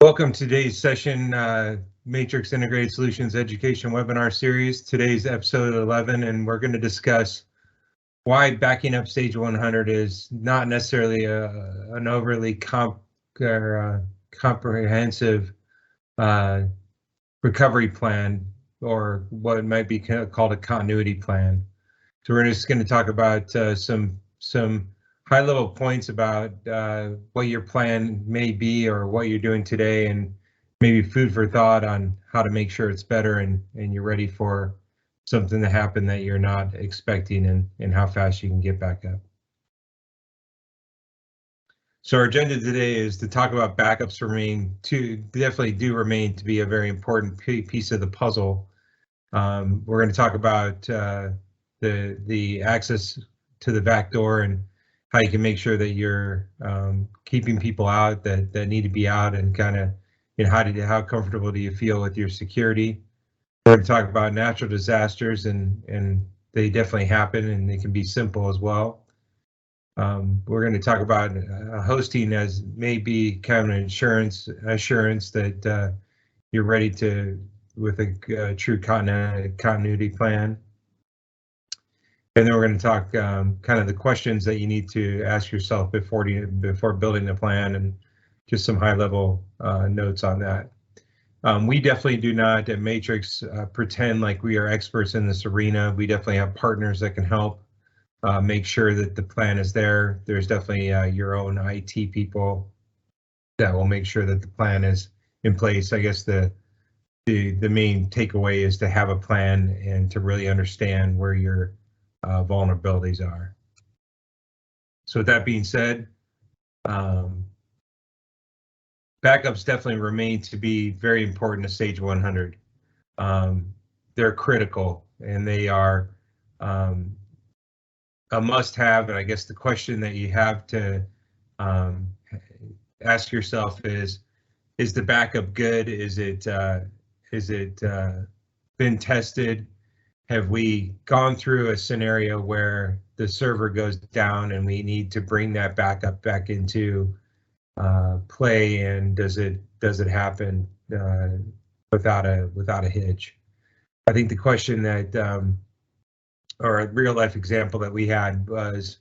Welcome to today's session, Matrix Integrated Solutions Education Webinar Series. Today's episode 11, and we're going to discuss why backing up stage 100 is not necessarily an overly comprehensive recovery plan, or what might be called a continuity plan. So we're just going to talk about some high-level points about what your plan may be or what you're doing today, and maybe food for thought on how to make sure it's better and you're ready for something to happen that you're not expecting, and how fast you can get back up. So our agenda today is to talk about backups definitely do remain to be a very important piece of the puzzle. We're going to talk about the access to the back door and how you can make sure that you're keeping people out that need to be out, and kind of, how comfortable do you feel with your security. We're going to talk about natural disasters, and they definitely happen, and they can be simple as well. We're going to talk about hosting as maybe kind of an assurance that you're ready with a true continuity plan. And then we're going to talk kind of the questions that you need to ask yourself before building a plan, and just some high-level notes on that. We definitely do not at Matrix pretend like we are experts in this arena. We definitely have partners that can help make sure that the plan is there. There's definitely your own IT people that will make sure that the plan is in place. I guess the main takeaway is to have a plan and to really understand where your vulnerabilities are. So with that being said, backups definitely remain to be very important to stage 100. They're critical, and they are a must-have. And I guess the question that you have to ask yourself is the backup good? Is it been tested? Have we gone through a scenario where the server goes down and we need to bring that backup back into play, and does it happen without a hitch? I think the question that or a real life example that we had was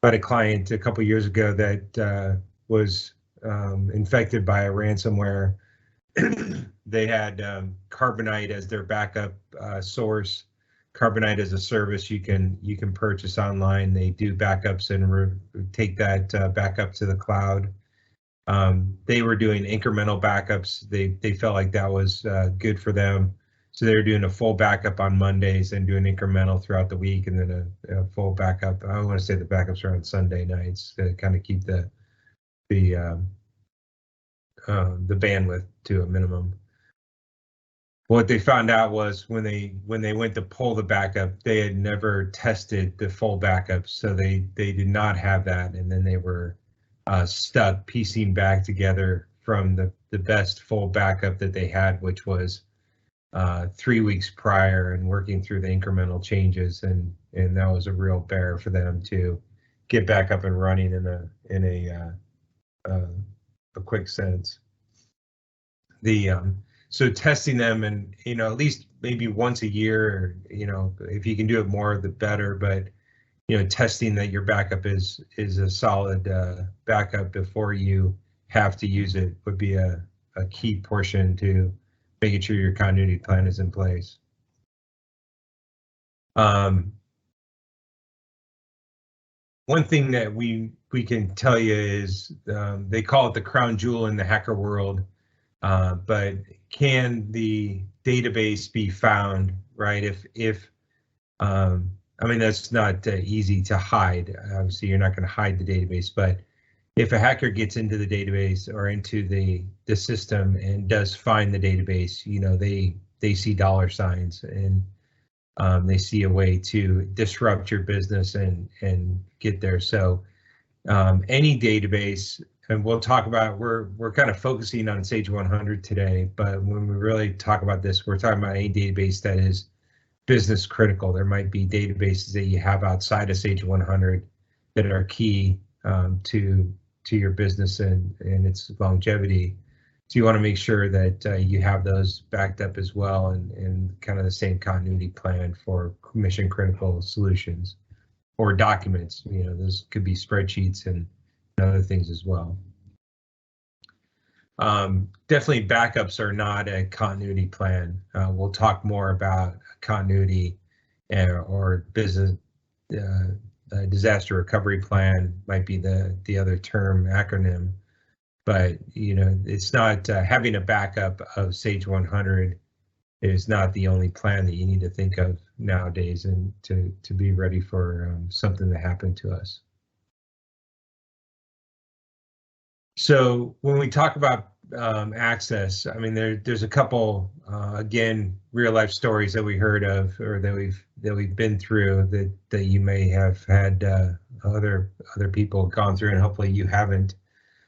about a client a couple years ago that was infected by a ransomware. They had Carbonite as their backup source. Carbonite is a service you can purchase online. They do backups and take that backup to the cloud. They were doing incremental backups. They felt like that was good for them, so they were doing a full backup on Mondays and doing incremental throughout the week, and then a full backup. I want to say the backups are on Sunday nights to kind of keep the bandwidth to a minimum. What they found out was when they went to pull the backup, they had never tested the full backup, so they did not have that, and then they were stuck piecing back together from the best full backup that they had, which was 3 weeks prior, and working through the incremental changes, and that was a real bear for them to get back up and running in a quick sense. So testing them, and at least maybe once a year, if you can do it more, the better. But testing that your backup is a solid backup before you have to use it would be a key portion to making sure your continuity plan is in place. One thing that we can tell you is they call it the crown jewel in the hacker world, but can the database be found, right? If I mean, that's not easy to hide. Obviously, you're not going to hide the database, but if a hacker gets into the database or into the system and does find the database, they see dollar signs, and they see a way to disrupt your business and get there. So any database, and we'll talk about, we're kind of focusing on Sage 100 today, but when we really talk about this, we're talking about any database that is business critical. There might be databases that you have outside of Sage 100 that are key to your business and its longevity. So you want to make sure that you have those backed up as well, and kind of the same continuity plan for mission critical solutions or documents. You know, those could be spreadsheets and other things as well. Definitely backups are not a continuity plan. We'll talk more about continuity or business disaster recovery plan might be the other term acronym. But you know, it's not having a backup of Sage 100 is not the only plan that you need to think of nowadays, and to be ready for something to happen to us. So when we talk about access, I mean, there's a couple again real life stories that we heard of or that we've been through that you may have had other people gone through, and hopefully you haven't.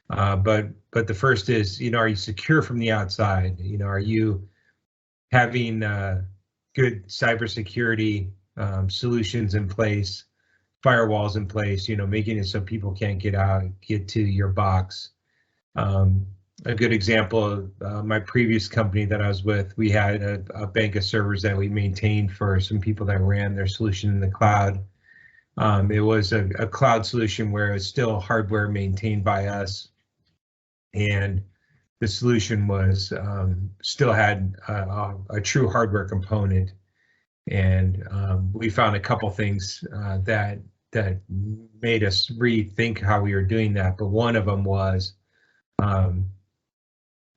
But the first is, you know, are you secure from the outside? You know, are you having good cybersecurity solutions in place, firewalls in place? You know, making it so people can't get to your box. A good example of my previous company that I was with, we had a bank of servers that we maintained for some people that ran their solution in the cloud. It was a cloud solution where it's still hardware maintained by us, and the solution was still had a true hardware component. And we found a couple things that made us rethink how we were doing that. But one of them was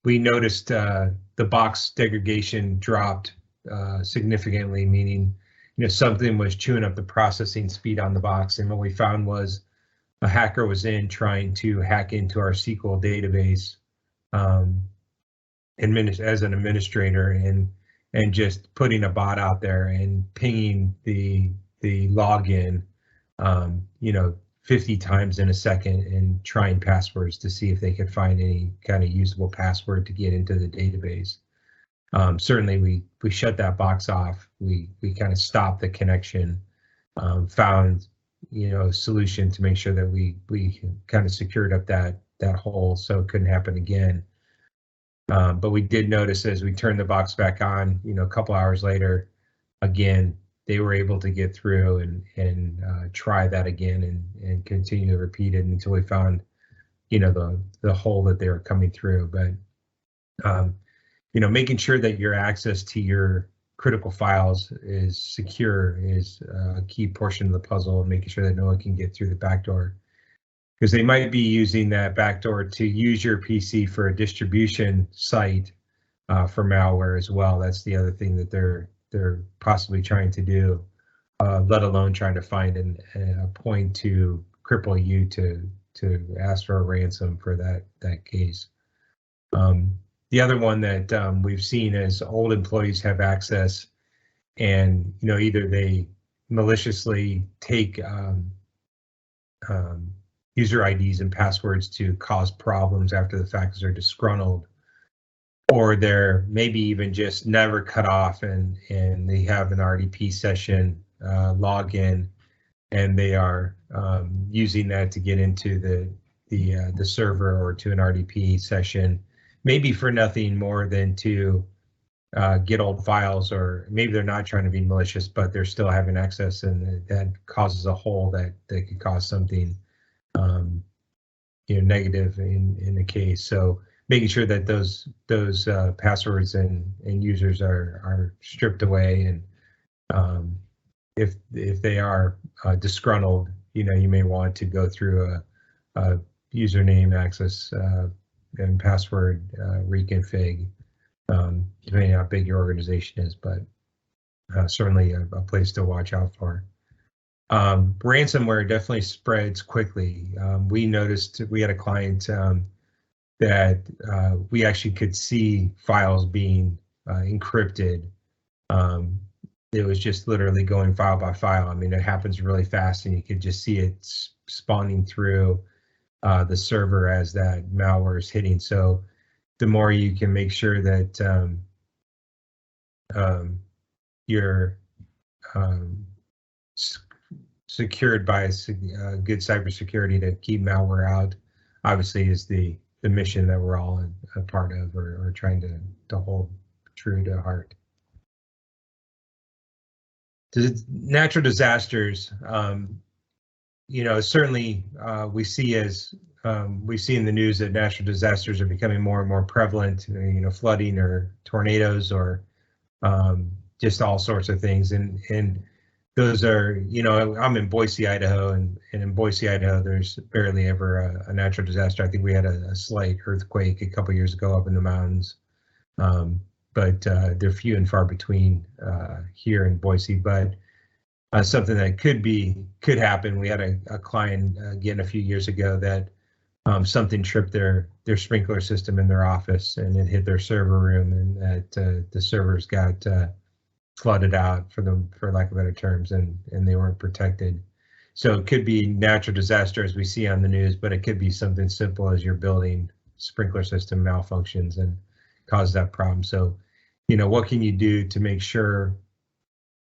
we noticed the box degradation dropped significantly, meaning, you know, something was chewing up the processing speed on the box. And what we found was a hacker was trying to hack into our SQL database as an administrator, and just putting a bot out there and pinging the login, you know, 50 times in a second, and trying passwords to see if they could find any kind of usable password to get into the database. Certainly we shut that box off. We kind of stopped the connection, found, you know, a solution to make sure that we kind of secured up that hole so it couldn't happen again. But we did notice as we turned the box back on, you know, a couple hours later, again, they were able to get through and try that again and continue to repeat it until we found, you know, the hole that they were coming through. But you know, making sure that your access to your critical files is secure is a key portion of the puzzle, and making sure that no one can get through the back door, because they might be using that backdoor to use your PC for a distribution site for malware as well. That's the other thing that they're possibly trying to do, let alone trying to find a point to cripple you to ask for a ransom for that case. The other one that we've seen is old employees have access, and you know, either they maliciously take user IDs and passwords to cause problems after the fact because they're disgruntled, or they're maybe even just never cut off and they have an RDP session login, and they are using that to get into the server or to an RDP session, maybe for nothing more than to get old files, or maybe they're not trying to be malicious, but they're still having access, and that causes a hole that could cause something you know, negative in the case. So making sure that those passwords and users are stripped away, and if they are disgruntled, you know, you may want to go through a username access and password reconfig, depending on how big your organization is, but certainly a place to watch out for. Ransomware definitely spreads quickly. We noticed, we had a client that we actually could see files being encrypted. It was just literally going file by file. I mean, it happens really fast, and you could just see it spawning through the server as that malware is hitting. So the more you can make sure that you're secured by good cybersecurity to keep malware out, obviously is the the mission that we're all a part of, or trying to hold true to heart. Natural disasters, certainly we see in the news that natural disasters are becoming more and more prevalent, flooding or tornadoes or just all sorts of things. And those are, I'm in Boise, Idaho, and in Boise, Idaho, there's barely ever a natural disaster. I think we had a slight earthquake a couple years ago up in the mountains, but they're few and far between here in Boise. But something that could happen. We had a client again a few years ago that something tripped their sprinkler system in their office, and it hit their server room, and that the servers got flooded out, for lack of better terms, and they weren't protected. So it could be natural disaster as we see on the news, but it could be something simple as your building sprinkler system malfunctions and cause that problem. So, what can you do to make sure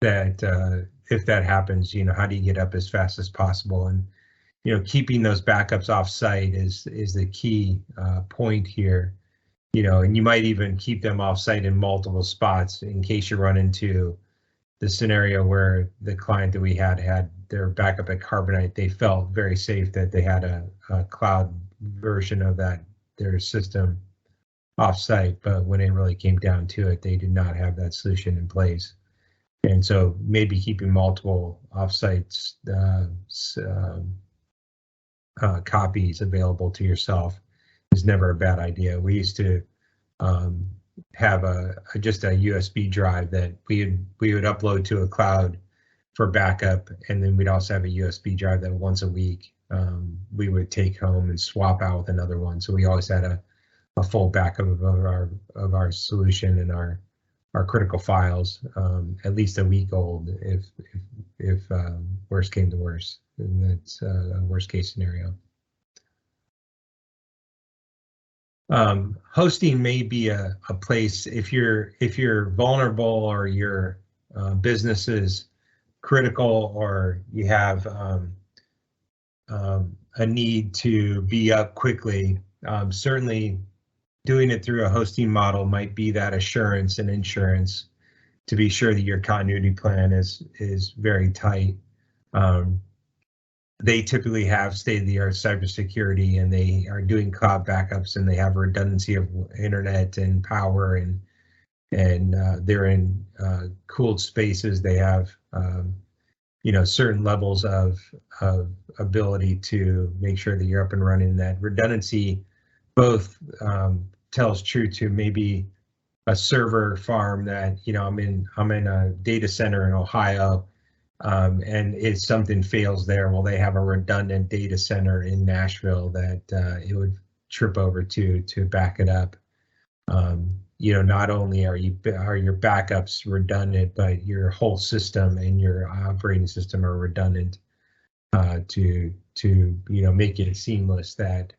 that if that happens, how do you get up as fast as possible? And keeping those backups off site is the key point here. And you might even keep them off site in multiple spots in case you run into the scenario where the client that we had their backup at Carbonite. They felt very safe that they had a cloud version of their system off site, but when it really came down to it, they did not have that solution in place. And so maybe keeping multiple offsite copies available to yourself is never a bad idea. We used to have just a USB drive that we would upload to a cloud for backup, and then we'd also have a USB drive that once a week we would take home and swap out with another one. So we always had a full backup of our solution and our critical files, at least a week old, if worst came to worst, and that's a worst case scenario. Hosting may be a place if you're vulnerable, or your business is critical, or you have a need to be up quickly. Certainly doing it through a hosting model might be that assurance and insurance to be sure that your continuity plan is very tight. They typically have state-of-the-art cybersecurity, and they are doing cloud backups, and they have redundancy of internet and power, and they're in cooled spaces. They have certain levels of ability to make sure that you're up and running. That redundancy both tells true to maybe a server farm that I'm in a data center in Ohio, and if something fails there, well, they have a redundant data center in Nashville that it would trip over to back it up. Not only are your backups redundant, but your whole system and your operating system are redundant to make it seamless that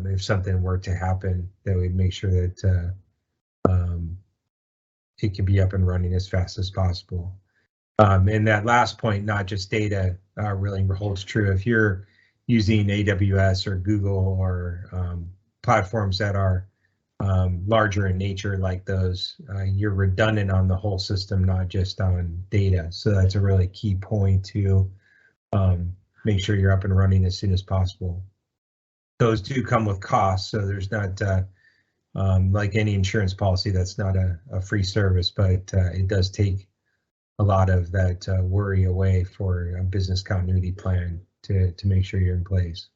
if something were to happen, that we'd make sure that it can be up and running as fast as possible. And that last point, not just data, really holds true. If you're using AWS or Google or platforms that are larger in nature like those, you're redundant on the whole system, not just on data. So that's a really key point to make sure you're up and running as soon as possible. Those do come with costs, so there's not like any insurance policy, that's not a free service, but it does take a lot of that worry away for a business continuity plan to make sure you're in place.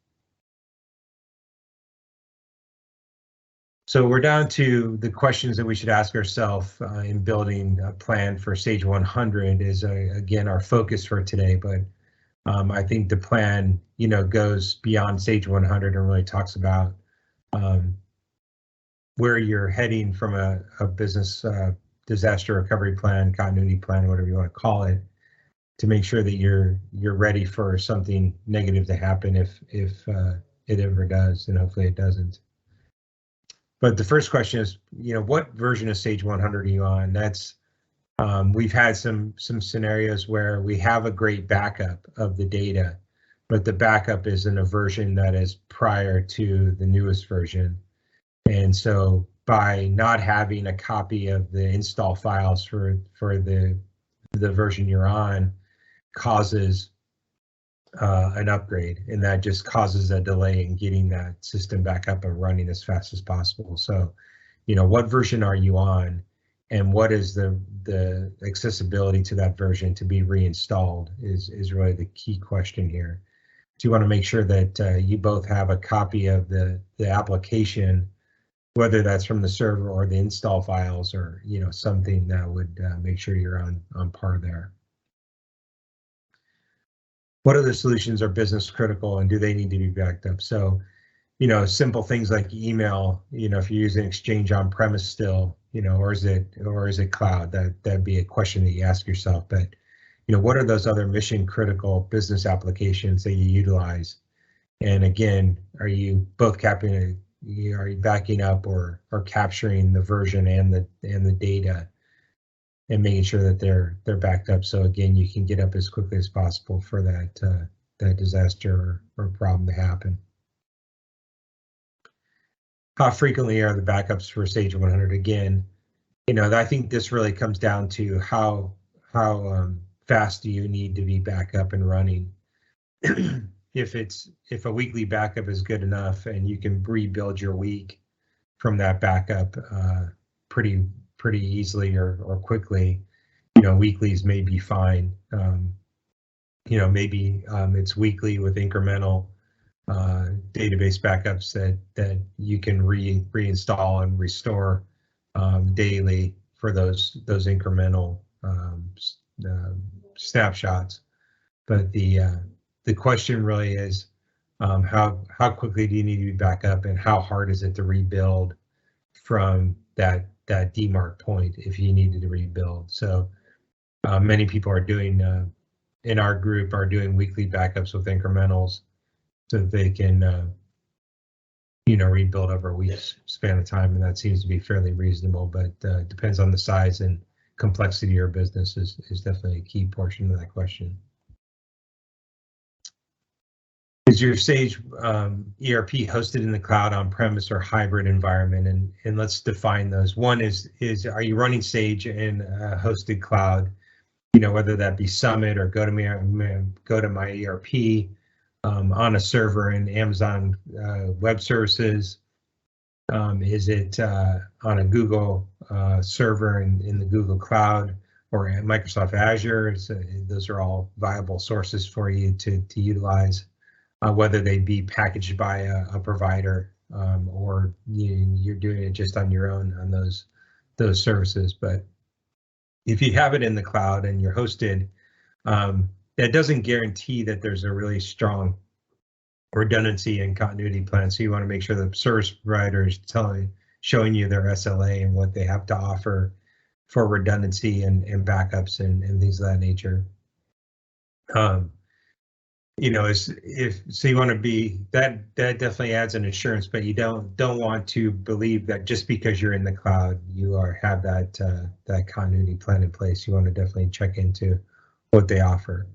So we're down to the questions that we should ask ourselves in building a plan for stage 100 is again our focus for today, but I think the plan goes beyond stage 100 and really talks about where you're heading from a business disaster recovery plan, continuity plan, whatever you want to call it, to make sure that you're ready for something negative to happen if it ever does, and hopefully it doesn't. But the first question is, what version of stage 100 are you on? That's we've had some scenarios where we have a great backup of the data, but the backup is in a version that is prior to the newest version. And so by not having a copy of the install files for the version you're on causes an upgrade, and that just causes a delay in getting that system back up and running as fast as possible. So, what version are you on, and what is the accessibility to that version to be reinstalled is really the key question here. So you want to make sure that you both have a copy of the application, whether that's from the server or the install files, or something that would make sure you're on par there. What other solutions are business critical, and do they need to be backed up? So, simple things like email. If you're using Exchange on premise still, or is it cloud? That'd be a question that you ask yourself. But what are those other mission critical business applications that you utilize? And again, are you both are you backing up or capturing the version and the data, and making sure that they're backed up, so again you can get up as quickly as possible for that disaster or problem to happen. How frequently are the backups for Sage 100? Again, I think this really comes down to how fast do you need to be back up and running. If a weekly backup is good enough and you can rebuild your week from that backup pretty easily or quickly, weeklies may be fine. Maybe it's weekly with incremental database backups that you can reinstall and restore daily for those incremental snapshots. But the question really is, how quickly do you need to be back up, and how hard is it to rebuild from that demarc point if you needed to rebuild? So many people are doing in our group are doing weekly backups with incrementals, so that they can rebuild over a week's span of time, and that seems to be fairly reasonable. But depends on the size and complexity of your business is definitely a key portion of that question. Is your Sage ERP hosted in the cloud, on-premise, or hybrid environment? And let's define those. One is are you running Sage in a hosted cloud? Whether that be Summit or go to my ERP, on a server in Amazon Web Services. Is it on a Google server in the Google Cloud or Microsoft Azure? So those are all viable sources for you to utilize. Whether they be packaged by a provider or you're doing it just on your own on those services. But if you have it in the cloud and you're hosted, that doesn't guarantee that there's a really strong redundancy and continuity plan. So you want to make sure the service provider is showing you their SLA and what they have to offer for redundancy and backups and things of that nature. So you want to be that definitely adds an assurance, but you don't want to believe that just because you're in the cloud you have that continuity plan in place. You want to definitely check into what they offer.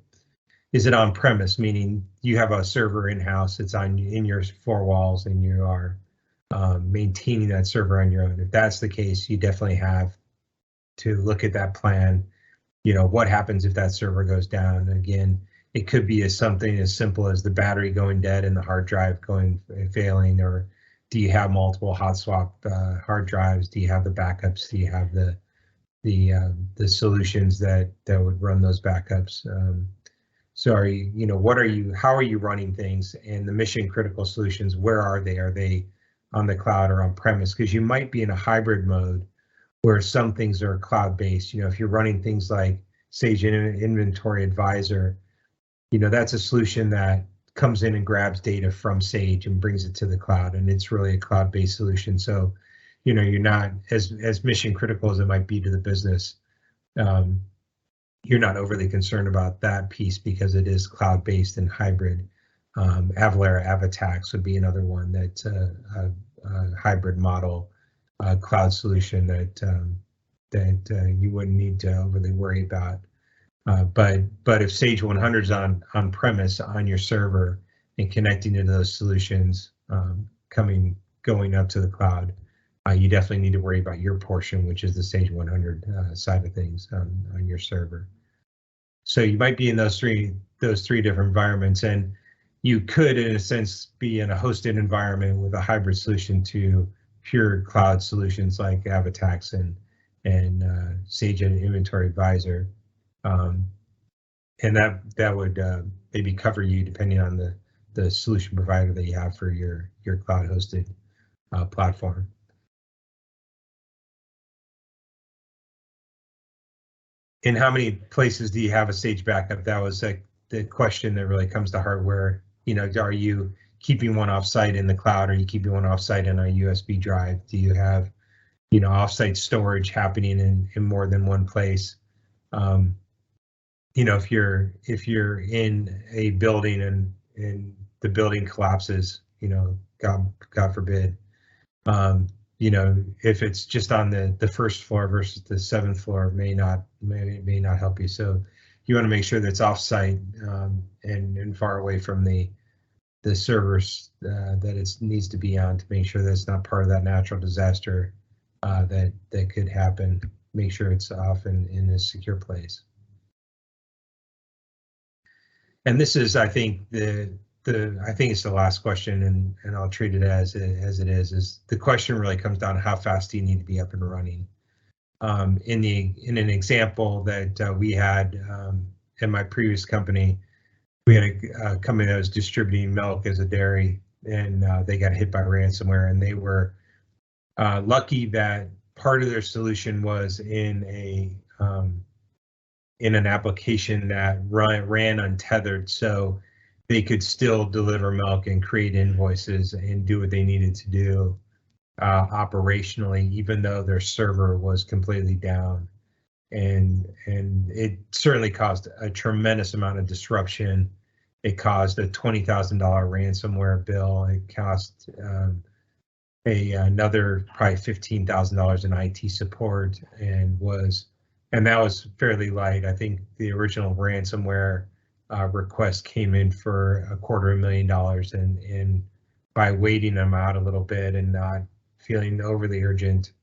Is it on premise, meaning you have a server in-house, it's in your four walls, and you are maintaining that server on your own? If that's the case, you definitely have to look at that plan. What happens if that server goes down? Again, it could be something as simple as the battery going dead and the hard drive failing, or do you have multiple hot swap hard drives? Do you have the backups? Do you have the solutions that would run those backups? So how are you running things, and the mission critical solutions, where are they? Are they on the cloud or on premise? Because you might be in a hybrid mode where some things are cloud based. If you're running things like Sage Inventory Advisor, that's a solution that comes in and grabs data from Sage and brings it to the cloud, and it's really a cloud-based solution. So, you're not as mission critical as it might be to the business. You're not overly concerned about that piece because it is cloud-based and hybrid. Avalara Avatax would be another one that's a hybrid model cloud solution that you wouldn't need to overly worry about. But if Sage 100 is on premise on your server and connecting to those solutions, going up to the cloud, you definitely need to worry about your portion, which is the Sage 100 side of things on your server. So you might be in those three different environments, and you could, in a sense, be in a hosted environment with a hybrid solution to pure cloud solutions like Avatax and Sage Inventory Advisor, and that would maybe cover you depending on the solution provider that you have for your cloud hosted platform. In how many places do you have a Sage backup? That was like the question that really comes to heart. Where, you know, are you keeping one offsite in the cloud? Are you keeping one offsite in a USB drive? Do you have, you know, offsite storage happening in more than one place? You know, if you're in a building and the building collapses, you know, God forbid, you know, if it's just on the first floor versus the 7th floor may not help you. So you want to make sure that it's offsite and far away from the servers that it needs to be on, to make sure that it's not part of that natural disaster that could happen. Make sure it's off in a secure place. And this is, I think, I think it's the last question, and I'll treat it as it is the question really comes down to how fast do you need to be up and running. In an example that we had in my previous company, we had a company that was distributing milk as a dairy, and they got hit by ransomware, and they were lucky that part of their solution was in an application that ran untethered, so they could still deliver milk and create invoices and do what they needed to do operationally, even though their server was completely down. And it certainly caused a tremendous amount of disruption. It caused a $20,000 ransomware bill. It cost another probably $15,000 in IT support, and that was fairly light. I think the original ransomware request came in for $250,000, and by waiting them out a little bit and not feeling overly urgent,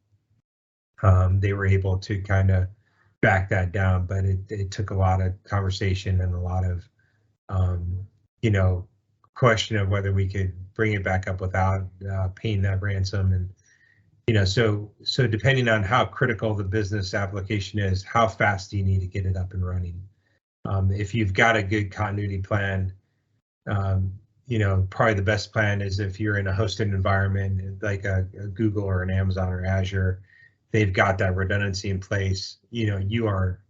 they were able to kind of back that down. But it took a lot of conversation and a lot of you know, question of whether we could bring it back up without paying that ransom. And you know, so depending on how critical the business application is, how fast do you need to get it up and running? If you've got a good continuity plan, you know, probably the best plan is if you're in a hosted environment like a Google or an Amazon or Azure, they've got that redundancy in place. You know, you are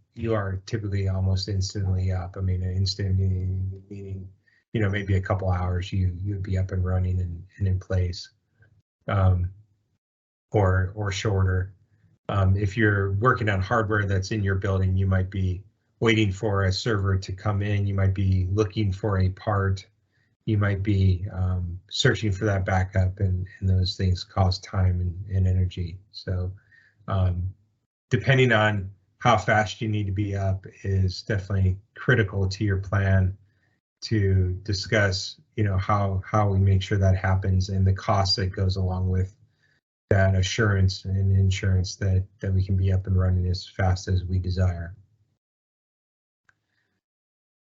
typically almost instantly up. I mean, an instant meaning, you know, maybe a couple hours you'd be up and running and in place, or shorter. If you're working on hardware that's in your building, you might be waiting for a server to come in. You might be looking for a part. You might be searching for that backup, and those things cost time and energy. So depending on how fast you need to be up is definitely critical to your plan to discuss, you know, how we make sure that happens and the cost that goes along with that assurance and insurance that we can be up and running as fast as we desire.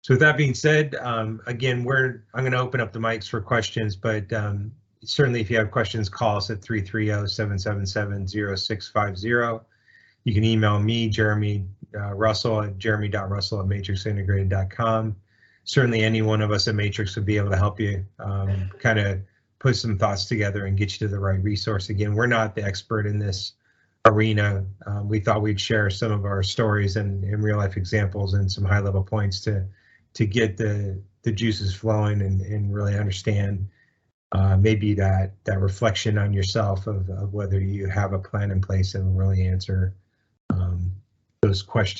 So with that being said, again, I'm going to open up the mics for questions, but certainly if you have questions, call us at 330-777-0650. You can email me, Jeremy Russell, at jeremy.russell@matrixintegrated.com. Certainly any one of us at Matrix would be able to help you kind of put some thoughts together and get you to the right resource. Again, we're not the expert in this arena. We thought we'd share some of our stories and real life examples and some high level points to get the juices flowing and really understand maybe that reflection on yourself of whether you have a plan in place and really answer those questions